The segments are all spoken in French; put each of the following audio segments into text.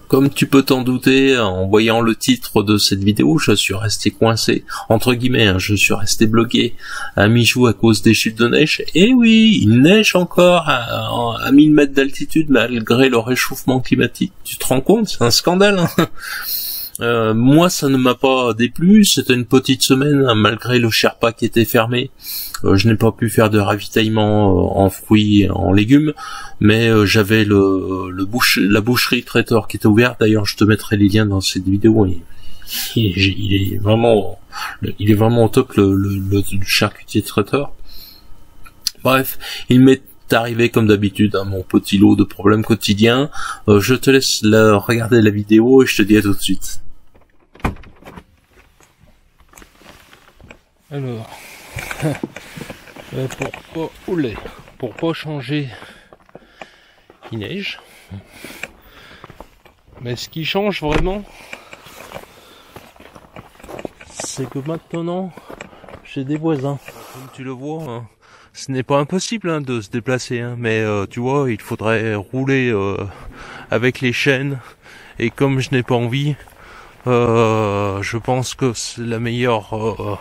Comme tu peux t'en douter, en voyant le titre de cette vidéo, je suis resté coincé, entre guillemets, hein, je suis resté bloqué à mi-jour à cause des chutes de neige. Et oui, il neige encore à 1000 mètres d'altitude malgré le réchauffement climatique. Tu te rends compte? C'est un scandale, hein. Moi, ça ne m'a pas déplu. C'était une petite semaine, hein, malgré le Sherpa qui était fermé. Je n'ai pas pu faire de ravitaillement en fruits et en légumes, mais j'avais la boucherie traiteur qui était ouverte. D'ailleurs, je te mettrai les liens dans cette vidéo. Il est vraiment au top, le charcutier traiteur. Bref, il m'est arrivé comme d'habitude, hein, mon petit lot de problèmes quotidiens. Je te laisse regarder la vidéo et je te dis à tout de suite. Alors, pour pas changer, il neige. Mais ce qui change vraiment, c'est que maintenant, j'ai des voisins. Comme tu le vois, hein, ce n'est pas impossible, hein, de se déplacer, hein, mais tu vois, il faudrait rouler avec les chaînes. Et comme je n'ai pas envie, je pense que c'est la meilleure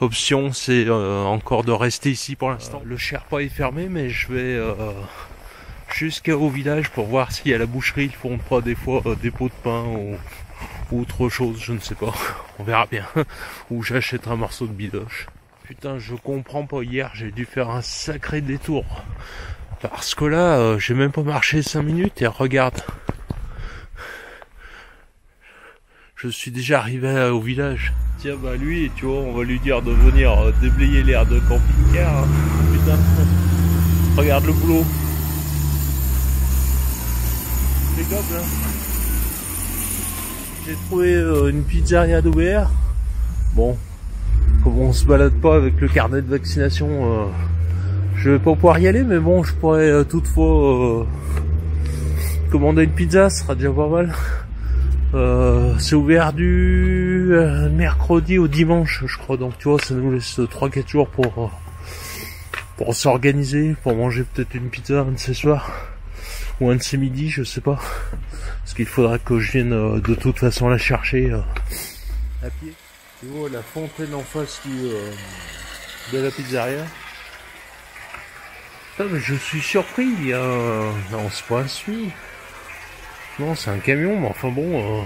option, c'est encore de rester ici pour l'instant. Le Sherpa est fermé, mais je vais jusqu'au village pour voir si à la boucherie ils font pas des fois des pots de pain ou autre chose, je ne sais pas. On verra bien. Ou j'achèterai un morceau de bidoche. Putain, je comprends pas, hier j'ai dû faire un sacré détour. Parce que là, j'ai même pas marché 5 minutes et regarde. Je suis déjà arrivé au village. Tiens, bah lui, tu vois, on va lui dire de venir déblayer l'air de camping-car. Hein. Putain, regarde le boulot. C'est comme là. J'ai trouvé une pizzeria d'ouvert. Bon, comme on se balade pas avec le carnet de vaccination, je vais pas pouvoir y aller, mais bon, je pourrais toutefois commander une pizza, ce sera déjà pas mal. C'est ouvert du mercredi au dimanche, je crois. Donc tu vois, ça nous laisse 3-4 jours pour s'organiser, pour manger peut-être une pizza un de ces soirs ou un de ces midis, je sais pas. Parce qu'il faudra que je vienne de toute façon la chercher à pied. Tu vois la fontaine en face de la pizzeria. Putain, mais je suis surpris, non, c'est pas un SUV. Non, c'est un camion, mais enfin bon,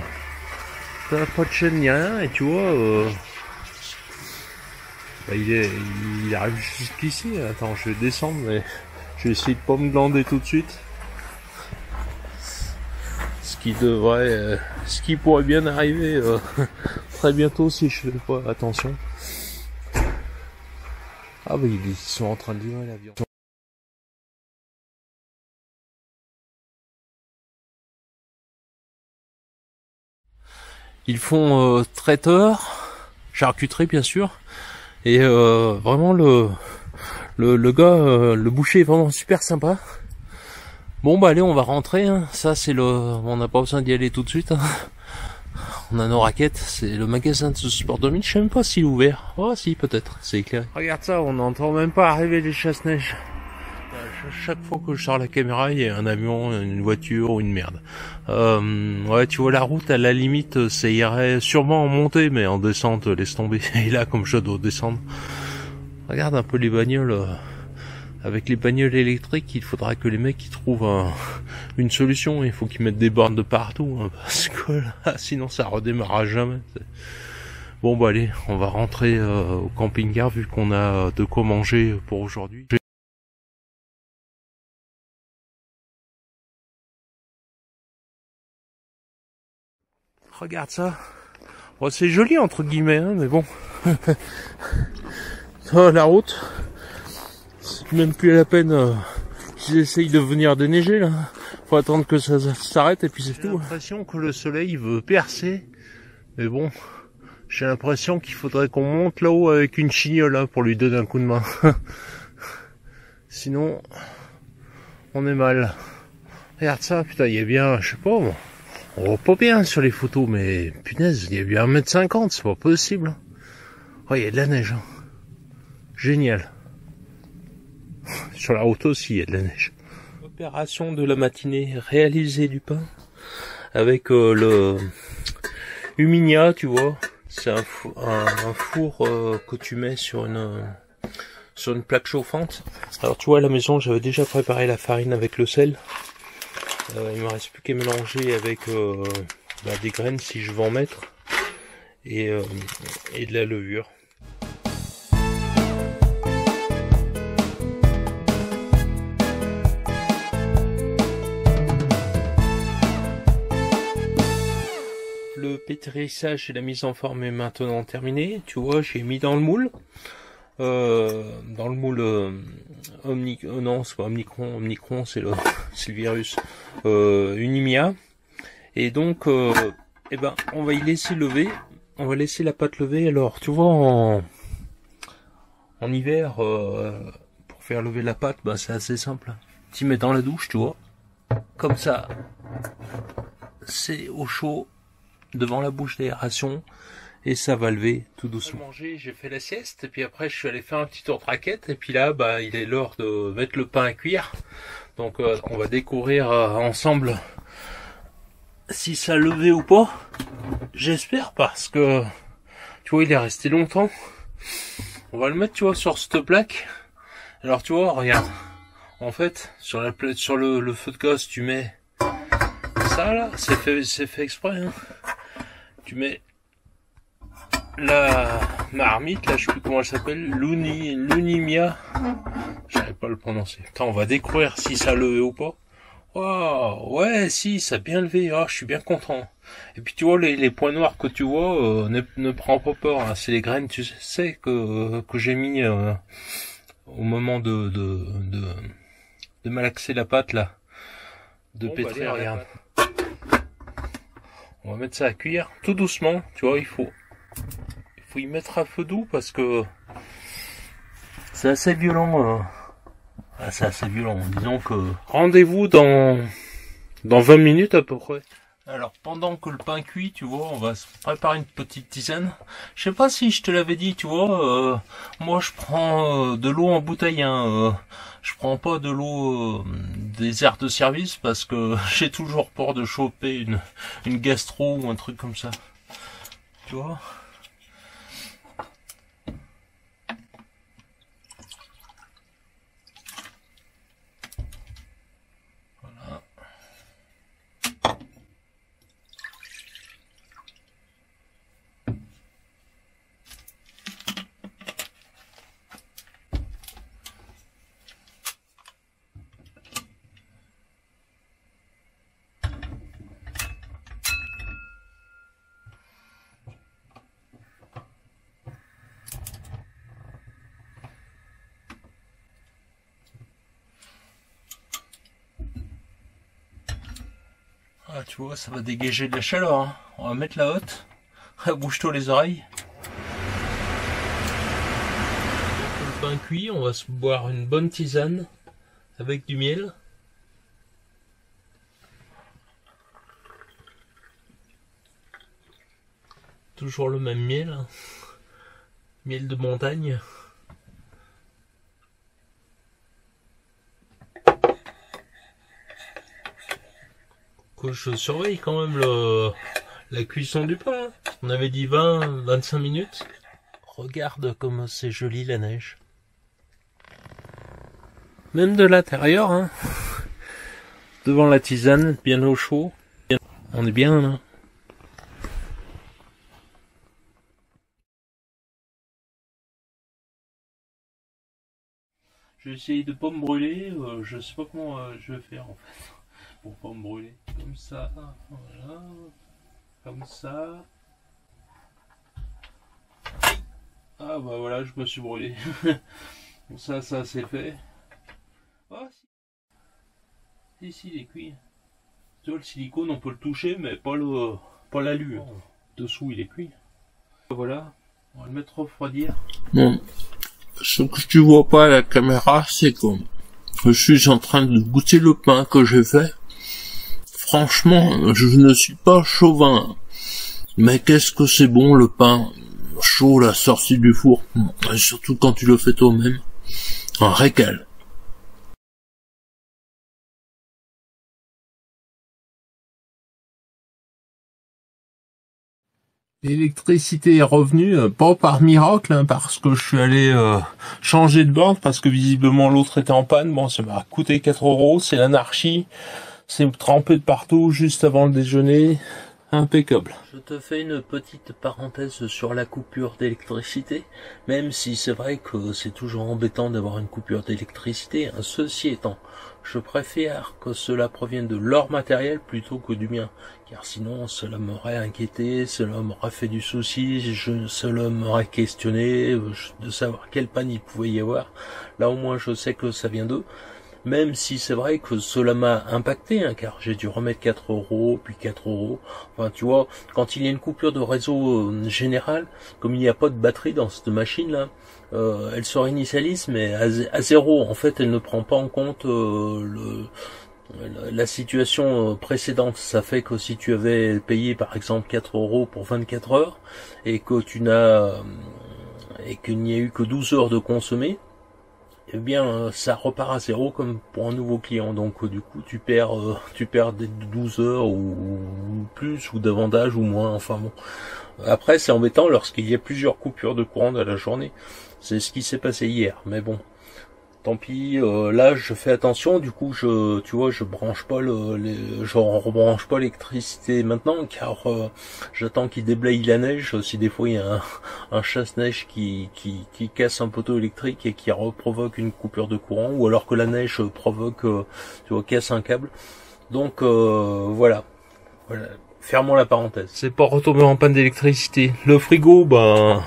t'as pas de chaîne ni rien, et tu vois, bah il arrive jusqu'ici. Attends, je vais descendre, mais je vais essayer de pas me glander tout de suite. Ce qui pourrait bien arriver très bientôt si je fais pas attention. Ah bah ils sont en train de livrer l'avion. Ils font traiteur, charcuterie bien sûr, et vraiment le gars, le boucher est vraiment super sympa. Bon bah allez, on va rentrer, hein. Ça c'est on n'a pas besoin d'y aller tout de suite, hein. On a nos raquettes, c'est le magasin de Sport 2000, je sais même pas s'il est ouvert. Oh si, peut-être, c'est éclairé. Regarde ça, on n'entend même pas arriver les chasse-neige. Chaque fois que je sors la caméra, il y a un avion, une voiture ou une merde. Ouais, tu vois la route, à la limite, ça irait sûrement en montée, mais en descente, laisse tomber. Et là, comme je dois descendre, regarde un peu les bagnoles. Avec les bagnoles électriques, il faudra que les mecs ils trouvent une solution. Il faut qu'ils mettent des bornes de partout, hein, parce que là, sinon ça redémarrera jamais. Bon bah allez, on va rentrer au camping-car vu qu'on a de quoi manger pour aujourd'hui. Regarde ça. Bon, c'est joli entre guillemets, hein, mais bon. Oh, la route. C'est même plus la peine qu'ils essayent de venir déneiger là. Faut attendre que ça s'arrête et puis c'est tout. J'ai l'impression que le soleil veut percer. Mais bon, j'ai l'impression qu'il faudrait qu'on monte là-haut avec une chignole hein, pour lui donner un coup de main. Sinon, on est mal. Regarde ça, putain, il y a bien, je sais pas, bon, on voit pas bien sur les photos, mais punaise, il y a bien 1,50 m, c'est pas possible. Oh, il y a de la neige. Hein. Génial. Sur la route aussi, il y a de la neige. Opération de la matinée, réaliser du pain avec le Huminia, tu vois. C'est un four que tu mets sur une plaque chauffante. Alors tu vois, à la maison, j'avais déjà préparé la farine avec le sel. Il me reste plus qu'à mélanger avec des graines si je veux en mettre et de la levure. Le pétrissage et la mise en forme est maintenant terminé. Tu vois, j'ai mis dans le moule. Non, c'est pas Omicron, c'est le virus. Unimia. Et donc, on va y laisser lever. On va laisser la pâte lever. Alors, tu vois, en hiver, pour faire lever la pâte, c'est assez simple. Tu mets dans la douche, tu vois. Comme ça, c'est au chaud, devant la bouche d'aération. Et ça va lever tout doucement. J'ai fait la sieste, et puis après je suis allé faire un petit tour de raquette, et puis là, il est l'heure de mettre le pain à cuire. Donc on va découvrir ensemble si ça a levé ou pas. J'espère, parce que, tu vois, il est resté longtemps. On va le mettre, tu vois, sur cette plaque. Alors tu vois, regarde. En fait, sur la plaque, sur le feu de gaz, tu mets ça là, c'est fait exprès, hein. Tu mets la marmite, là, je sais plus comment elle s'appelle, l'Unimia. J'arrive pas à le prononcer. Attends, on va découvrir si ça a levé ou pas. Oh, ouais, si, ça a bien levé. Oh, je suis bien content. Et puis tu vois, les points noirs que tu vois, ne prends pas peur, hein. C'est les graines, tu sais, que j'ai mis au moment de malaxer la pâte, là. De pétrir, regarde. On va mettre ça à cuire, tout doucement, tu vois, il faut y mettre à feu doux parce que c'est assez violent. C'est assez violent. Disons que rendez-vous dans 20 minutes à peu près. Alors pendant que le pain cuit, tu vois, on va se préparer une petite tisane. Je sais pas si je te l'avais dit, tu vois. Moi je prends de l'eau en bouteille. Je prends pas de l'eau des aires de service parce que j'ai toujours peur de choper une gastro ou un truc comme ça. Tu vois. Ah, tu vois, ça va dégager de la chaleur, hein. On va mettre la hotte. Bouge-toi les oreilles. Le pain cuit, on va se boire une bonne tisane avec du miel. Toujours le même miel. Miel de montagne. Que je surveille quand même la cuisson du pain. On avait dit 20-25 minutes. Regarde comme c'est joli la neige. Même de l'intérieur, hein. Devant la tisane, bien au chaud. On est bien là. Je vais essayer de pas me brûler. Je sais pas comment je vais faire en fait. Pour pas me brûler. Comme ça, voilà. Comme ça. Ah bah voilà, je me suis brûlé. ça c'est fait. Ah si. Si, il est cuit. Tu vois, le silicone, on peut le toucher, mais pas l'alu. Dessous, il est cuit. Voilà, on va le mettre refroidir. Bon, ce que tu vois pas à la caméra, c'est que je suis en train de goûter le pain que j'ai fait. Franchement, je ne suis pas chauvin. Mais qu'est-ce que c'est bon le pain chaud, la sortie du four. Et surtout quand tu le fais toi-même. Un régal. L'électricité est revenue, pas par miracle, hein, parce que je suis allé changer de borne, parce que visiblement l'autre était en panne. Bon, ça m'a coûté 4 €, c'est l'anarchie, c'est trempé de partout juste avant le déjeuner, impeccable. Je te fais une petite parenthèse sur la coupure d'électricité, même si c'est vrai que c'est toujours embêtant d'avoir une coupure d'électricité. Ceci étant, je préfère que cela provienne de leur matériel plutôt que du mien, car sinon cela m'aurait inquiété, cela m'aurait fait du souci, cela m'aurait questionné de savoir quelle panne il pouvait y avoir. Là au moins je sais que ça vient d'eux. Même si c'est vrai que cela m'a impacté, hein, car j'ai dû remettre 4 €, puis 4 €. Enfin, tu vois, quand il y a une coupure de réseau général, comme il n'y a pas de batterie dans cette machine-là, elle se réinitialise, mais à 0. En fait, elle ne prend pas en compte la situation précédente. Ça fait que si tu avais payé, par exemple, 4 € pour 24 heures, et que et qu'il n'y a eu que 12 heures de consommé, eh bien ça repart à 0 comme pour un nouveau client. Donc du coup tu perds des 12 heures ou plus ou davantage ou moins, enfin bon. Après c'est embêtant lorsqu'il y a plusieurs coupures de courant dans la journée. C'est ce qui s'est passé hier, mais bon. Tant pis, là je fais attention, du coup je branche pas je rebranche pas l'électricité maintenant, car j'attends qu'il déblaye la neige. Si des fois il y a un chasse-neige qui casse un poteau électrique et qui provoque une coupure de courant, ou alors que la neige provoque, casse un câble. Donc voilà. Fermons la parenthèse. C'est pas retomber en panne d'électricité. Le frigo, ben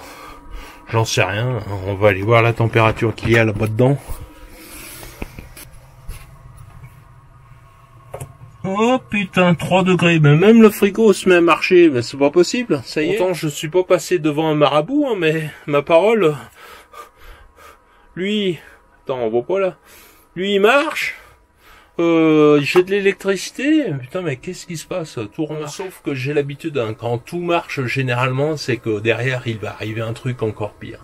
j'en sais rien. On va aller voir la température qu'il y a là-bas dedans. Oh putain, 3 degrés, mais même le frigo se met à marcher, mais c'est pas possible, ça y est. Pourtant, je suis pas passé devant un marabout, hein, mais ma parole, lui, attends, on voit pas là, lui il marche, j'ai de l'électricité, putain, mais qu'est-ce qui se passe? Tout remarche. Sauf que j'ai l'habitude, hein, quand tout marche, généralement, c'est que derrière, il va arriver un truc encore pire.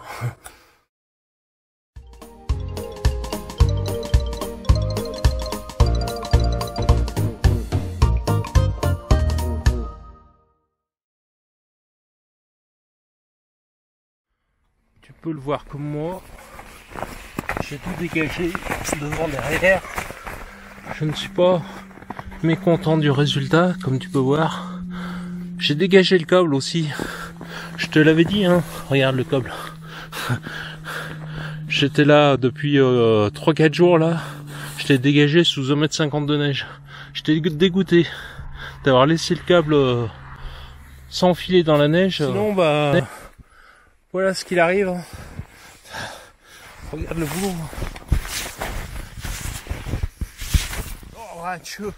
Tu peux le voir comme moi, j'ai tout dégagé devant, derrière. Je ne suis pas mécontent du résultat, comme tu peux voir. J'ai dégagé le câble aussi. Je te l'avais dit, hein. Regarde le câble. J'étais là depuis 3-4 jours là. Je l'ai dégagé sous 1,50 m de neige. J'étais dégoûté d'avoir laissé le câble s'enfiler dans la neige. Sinon bah voilà ce qu'il arrive. Regarde le boulot. Oh, ratio.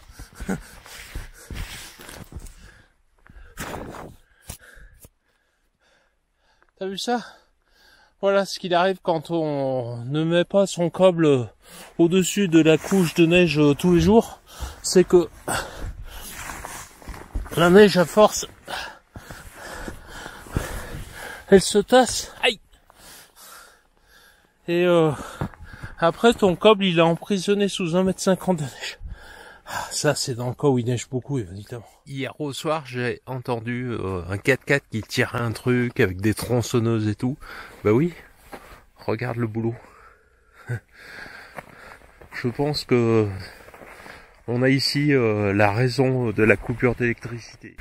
T'as vu ça? Voilà ce qu'il arrive quand on ne met pas son câble au-dessus de la couche de neige tous les jours. C'est que la neige à force, elle se tasse. Aïe! Et après ton câble il est emprisonné sous 1,50 m de neige. Ça c'est dans le cas où il neige beaucoup évidemment. Hier au soir j'ai entendu un 4x4 qui tirait un truc avec des tronçonneuses et tout. Bah oui, regarde le boulot. Je pense que on a ici la raison de la coupure d'électricité.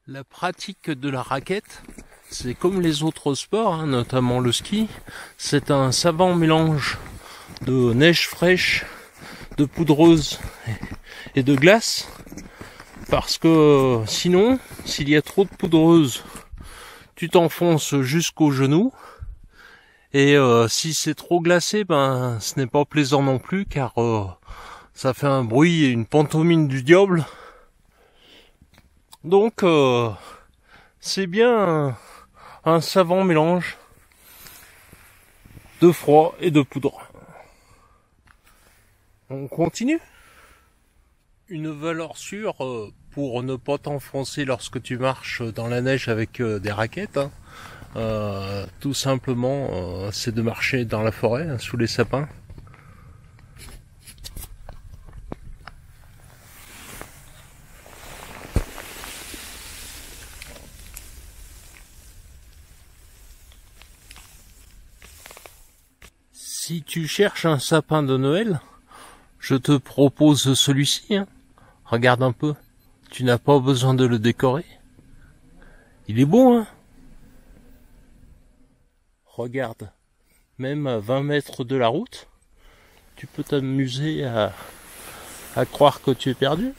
La pratique de la raquette, c'est comme les autres sports, hein, notamment le ski, c'est un savant mélange de neige fraîche, de poudreuse et de glace, parce que sinon, s'il y a trop de poudreuse, tu t'enfonces jusqu'au genou, et si c'est trop glacé, ben ce n'est pas plaisant non plus, car ça fait un bruit et une pantomime du diable. Donc c'est bien un savant mélange de froid et de poudre. On continue. Une valeur sûre pour ne pas t'enfoncer lorsque tu marches dans la neige avec des raquettes, hein. Tout simplement c'est de marcher dans la forêt, hein, sous les sapins. Si tu cherches un sapin de Noël, je te propose celui-ci. Hein. Regarde un peu. Tu n'as pas besoin de le décorer. Il est beau, hein? Regarde. Même à 20 mètres de la route, tu peux t'amuser à croire que tu es perdu.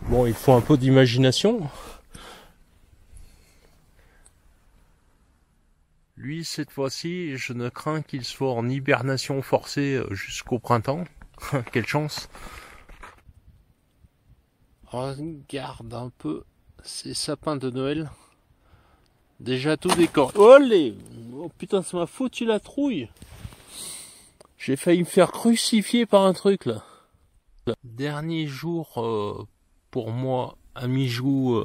Bon, il faut un peu d'imagination. Lui, cette fois-ci, je ne crains qu'il soit en hibernation forcée jusqu'au printemps. Quelle chance. Regarde un peu ces sapins de Noël. Déjà tout décoré. Olé! Oh putain, ça m'a foutu la trouille. J'ai failli me faire crucifier par un truc là. Dernier jour pour moi à Mijou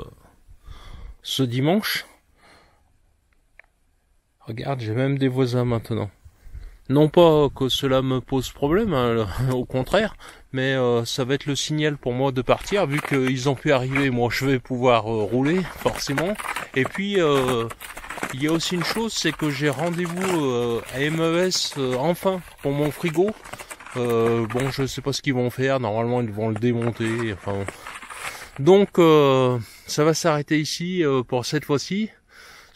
ce dimanche. Regarde, j'ai même des voisins maintenant. Non pas que cela me pose problème, hein, au contraire, mais ça va être le signal pour moi de partir, vu qu'ils ont pu arriver, moi je vais pouvoir rouler, forcément. Et puis, il y a aussi une chose, c'est que j'ai rendez-vous à MES enfin, pour mon frigo. Bon, je sais pas ce qu'ils vont faire, normalement ils vont le démonter, enfin... Donc, ça va s'arrêter ici pour cette fois-ci.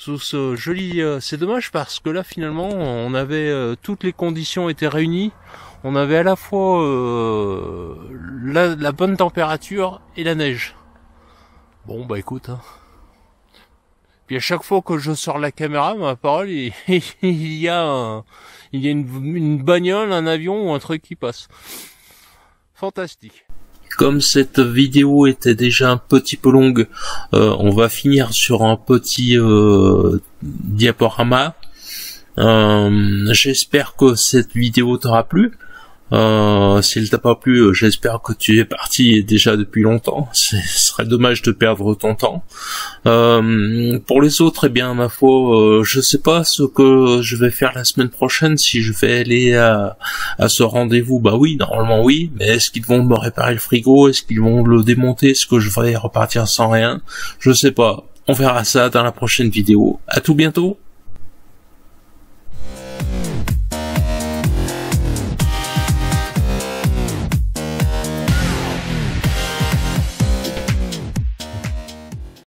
Sous ce joli, c'est dommage parce que là finalement on avait toutes les conditions étaient réunies. On avait à la fois la bonne température et la neige. Bon bah écoute. Hein. Puis à chaque fois que je sors la caméra, ma parole, il y a une bagnole, un avion ou un truc qui passe. Fantastique. Comme cette vidéo était déjà un petit peu longue, on va finir sur un petit diaporama. J'espère que cette vidéo t'aura plu. Si elle t'a pas plu, j'espère que tu es parti déjà depuis longtemps. Ce serait dommage de perdre ton temps. Pour les autres, eh bien, ma foi, je sais pas ce que je vais faire la semaine prochaine, si je vais aller à ce rendez-vous. Bah oui, normalement oui, mais est-ce qu'ils vont me réparer le frigo? Est-ce qu'ils vont le démonter? Est-ce que je vais repartir sans rien? Je sais pas. On verra ça dans la prochaine vidéo. À tout bientôt.